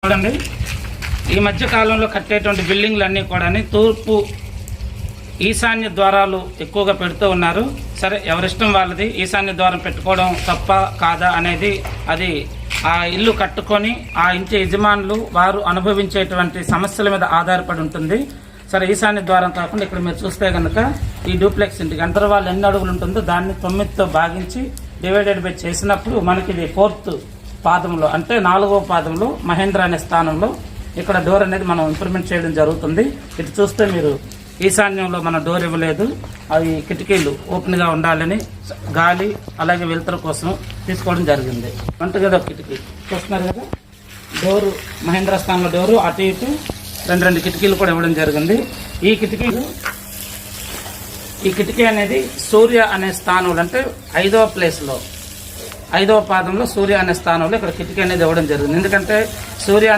చూడండి, ఈ మధ్య కాలంలో కట్టేటువంటి బిల్డింగ్లన్నీ కూడా తూర్పు ఈశాన్య ద్వారాలు ఎక్కువగా పెడుతూ ఉన్నారు. సరే, ఎవరిష్టం వాళ్ళది. ఈశాన్య ద్వారం పెట్టుకోవడం తప్ప కాదా అనేది అది ఆ ఇల్లు కట్టుకొని ఆ ఇంటి యజమానులు వారు అనుభవించేటువంటి సమస్యల మీద ఆధారపడి ఉంటుంది. సరే, ఈశాన్య ద్వారం కాకుండా ఇక్కడ మీరు చూస్తే కనుక ఈ డూప్లెక్స్ ఇంటికి అంతర్వాళ్ళు ఎన్ని అడుగులు ఉంటుందో దాన్ని 9తో భాగించి డివైడెడ్ బై చేసినప్పుడు మనకి ఇది 4th పాదంలో అంటే 4వ పాదంలో మహేంద్ర అనే స్థానంలో ఇక్కడ డోర్ అనేది మనం ఇంప్రూవ్మెంట్ చేయడం జరుగుతుంది. ఇటు చూస్తే మీరు ఈశాన్యంలో మన డోర్ ఇవ్వలేదు. అవి కిటికీలు ఓపెన్గా ఉండాలని గాలి అలాగే వెలుతురు కోసం తీసుకోవడం జరిగింది. వంటగది కిటికీ చూస్తున్నారు కదా, డోరు మహేంద్ర స్థానంలో డోరు అటు ఇటు రెండు కిటికీలు కూడా ఇవ్వడం జరిగింది. ఈ కిటికీ అనేది సూర్య అనే స్థానంలో అంటే 5వ ప్లేస్లో 5వ పాదంలో సూర్య అనే స్థానంలో ఇక్కడ కిటికీ అనేది ఇవ్వడం జరిగింది. ఎందుకంటే సూర్య